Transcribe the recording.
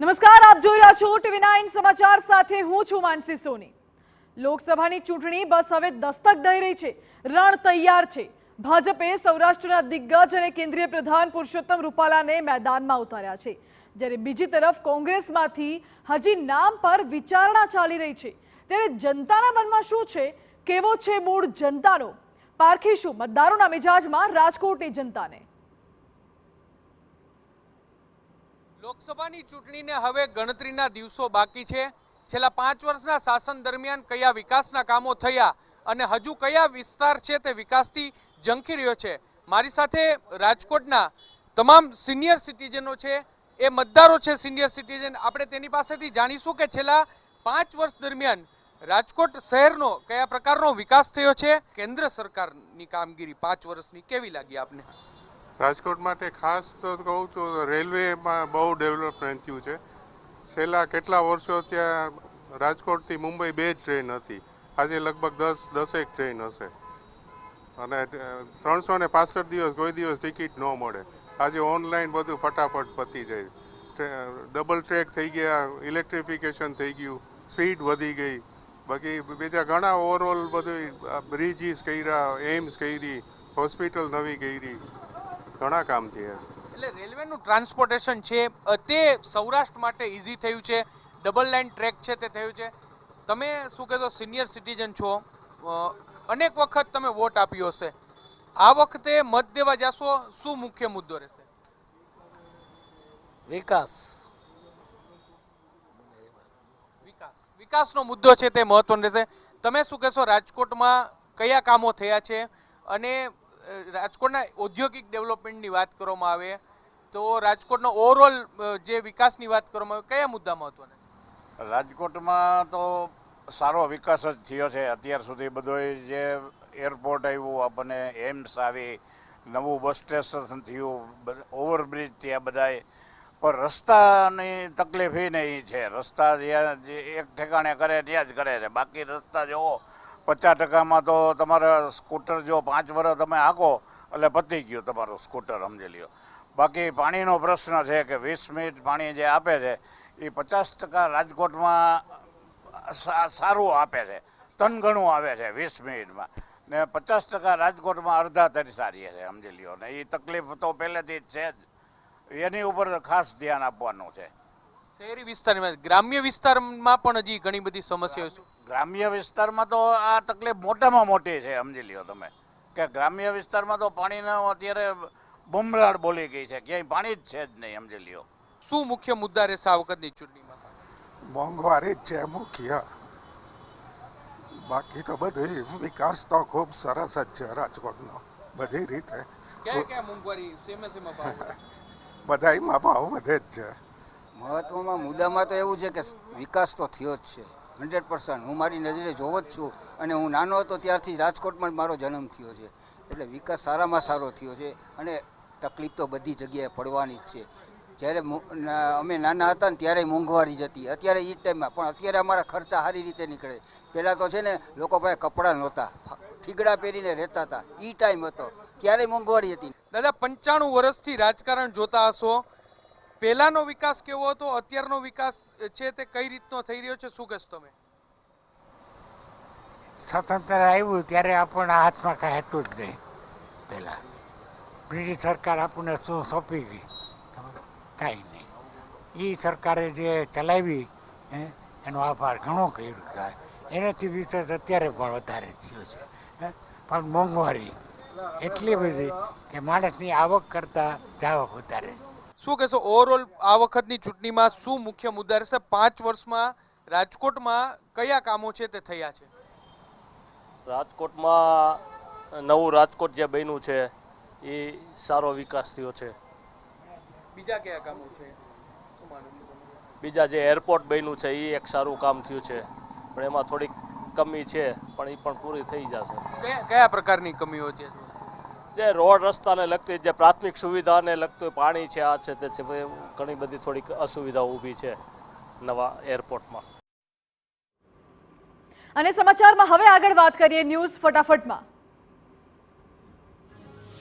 નમસ્કાર, આપ જોઈ રહ્યા છો TV9 સમાચાર સાથે હું છું માનસી સોની। લોકસભાની ચૂંટણી બસ હવે દસ્તક દઈ રહી છે। રણ તૈયાર છે। ભાજપે સૌરાષ્ટ્રના દિગ્ગજ અને કેન્દ્રીય પ્રધાન પુરુષોત્તમ રૂપાલાને મેદાનમાં ઉતાર્યા છે, જ્યારે બીજી તરફ કોંગ્રેસમાંથી હજી નામ પર વિચારણા ચાલી રહી છે। ત્યારે જનતાના મનમાં શું છે, કેવો છે મૂડ જનતાનો, પારખીશું મતદારોના મિજાજમાં રાજકોટની જનતાને। લોકસભાની ચૂંટણીને હવે ગણતરીના દિવસો બાકી છે। છેલ્લા 5 વર્ષના શાસન દરમિયાન કયા વિકાસના કામો થયા અને હજુ કયા વિસ્તાર છે તે વિકાસથી ઝંખી રહ્યો છે। મારી સાથે રાજકોટના તમામ સિનિયર સિટીઝનો છે, એ મતદારો છે સિનિયર સિટીઝન। આપણે તેની પાસેથી જાણીશું કે છેલ્લા 5 વર્ષ દરમિયાન રાજકોટ શહેરનો કયા પ્રકારનો વિકાસ થયો છે। કેન્દ્ર સરકારની કામગીરી 5 વર્ષની કેવી લાગી આપને? રાજકોટ માટે ખાસ તો કહું છું, રેલવેમાં બહુ ડેવલપમેન્ટ થયું છે। છેલ્લા કેટલા વર્ષો ત્યાં રાજકોટથી મુંબઈ 2 ટ્રેન હતી, આજે લગભગ 10 ટ્રેન હશે અને 365 દિવસ કોઈ દિવસ ટિકિટ ન મળે। આજે ઓનલાઈન બધું ફટાફટ પતી જાય, ડબલ ટ્રેક થઈ ગયા, ઇલેક્ટ્રિફિકેશન થઈ ગયું, સ્પીડ વધી ગઈ। બાકી બીજા ઘણા ઓવરઓલ બધું બ્રિજીસ કર્યા, એમ્સ કરી, હોસ્પિટલ નવી કરી, ઘણા કામ થયા છે। એટલે રેલવેનું ટ્રાન્સપોર્ટેશન છે તે સૌરાષ્ટ્ર માટે ઇઝી થયું છે, ડબલ લાઇન ટ્રેક છે તે થયું છે। તમે શું કહેશો, સિનિયર સિટીઝન છો, અનેક વખત તમે વોટ આપ્યો હશે, આ વખતે મત દેવા જશો, શું મુખ્ય મુદ્દો રહેશે? વિકાસનો મુદ્દો છે તે મહત્વનો રહેશે। તમે શું કહેશો, રાજકોટમાં કયા કામો થયા છે અને રાજકોટના ઔદ્યોગિક ડેવલપમેન્ટની વાત કરવામાં આવે તો રાજકોટનો ઓવરઓલ જે વિકાસની વાત કરવામાં આવે કયા મુદ્દા મહત્વના? રાજકોટમાં તો સારો વિકાસ જ થયો છે અત્યાર સુધી। બધો જે એરપોર્ટ આવ્યું, આપણને એમ્સ આવી, નવું બસ સ્ટેશન થયું, ઓવરબ્રિજ થયા બધાય, પણ રસ્તાની તકલીફ એ નહીં છે। રસ્તા જ્યાં એક ઠેકાણે કરે ત્યાં જ કરે છે, બાકી રસ્તા જોવો 50% તો તમારા સ્કૂટર જો 5 વર્ષ તમે હાંકો એટલે પતી ગયું તમારું સ્કૂટર, સમજી લ્યો। બાકી પાણીનો પ્રશ્ન છે કે 20 મિનિટ પાણી જે આપે છે એ 50% રાજકોટમાં સારું આપે છે, 3 ગણું આવે છે 20 મિનિટમાં, ને 50% રાજકોટમાં અડધા તરીસા રહે છે, સમજી લ્યો। ને એ તકલીફ તો પહેલેથી જ છે જ, એની ઉપર ખાસ ધ્યાન આપવાનું છે। શહેરી વિસ્તારમાં, ગ્રામ્ય વિસ્તારમાં પણ હજી ઘણી બધી સમસ્યાઓ છે। ગ્રામ્ય વિસ્તારમાં તો આ તકલીફ મોટામાં મોટી છે, સમજી લ્યો તમે, કે ગ્રામ્ય વિસ્તારમાં તો પાણીનો અત્યારે બમરાડ બોલી ગઈ છે, ક્યાંય પાણી જ છે જ નહીં, સમજી લ્યો। શું મુખ્ય મુદ્દા રહેશે આ વખતની ચૂંટણીમાં? મોંઘવારી જ છે મુખ્ય, બાકી તો બધી વિકાસ તો ખૂબ સરસ જ છે રાજકોટનો બધી રીતે। ક્યાં મોંઘવારી શેમાં ભાવ? બધામાં ભાવ વધે જ છે। મહત્વમાં મુદ્દામાં તો એવું છે કે વિકાસ તો થયો જ છે 100%। હું મારી નજરે જોવો જ છું અને હું નાનો હતો ત્યારથી રાજકોટમાં જ મારો જન્મ થયો છે, એટલે વિકાસ સારામાં સારો થયો છે અને તકલીફ તો બધી જગ્યાએ પડવાની જ છે। જ્યારે અમે નાના હતા ને ત્યારે મોંઘવારી જ હતી, અત્યારે એ ટાઈમમાં, પણ અત્યારે અમારા ખર્ચા સારી રીતે નીકળે। પહેલાં તો છે ને લોકો પાસે કપડાં નહોતા, થીગડા પહેરીને રહેતા હતા, એ ટાઈમ હતો, ત્યારે મોંઘવારી હતી। દાદા, 95 વર્ષથી રાજકારણ જોતા હશો, પહેલાનો વિકાસ કેવો હતો, અત્યારનો વિકાસ છે તે કઈ રીતનો થઈ રહ્યો છે, શું કહેશો તમે? સ્વતંત્ર આવ્યું ત્યારે આપણને હાથમાં કાંઈ હતું જ નહીં। પહેલાં બ્રિટિશ સરકાર આપણને શું સોંપી ગઈ, કાંઈ નહીં। એ સરકારે જે ચલાવી એનો આભાર ઘણો કર્યો, એનાથી વિશેષ અત્યારે પણ વધારે થયો છે। પણ મોંઘવારી એટલી બધી કે માણસની આવક કરતાં જાવક વધારે છે। શું કહેશો, ઓવરઓલ આ વખતની ચૂંટણીમાં શું મુખ્ય મુદ્દા રહેશે? 5 વર્ષમાં રાજકોટમાં કયા કામો છે તે થયા છે? રાજકોટમાં નવું રાજકોટ જે બન્યું છે એ સારો વિકાસ થયો છે। બીજા કયા કામો છે, શું માનો છો તમે? બીજા જે એરપોર્ટ બન્યું છે એ એક સારું કામ થયું છે, પણ એમાં થોડીક કમી છે, પણ એ પણ પૂરી થઈ જશે। કયા પ્રકારની કમીઓ છે? જે રોડ રસ્તાને લગતી, જે પ્રાથમિક સુવિધાને લગતું, પાણી છે, આ છે તે છે, ઘણી બધી થોડીક અસુવિધાઓ ઊભી છે નવા એરપોર્ટમાં। અને સમાચારમાં હવે આગળ વાત કરીએ ન્યૂઝ ફટાફટમાં।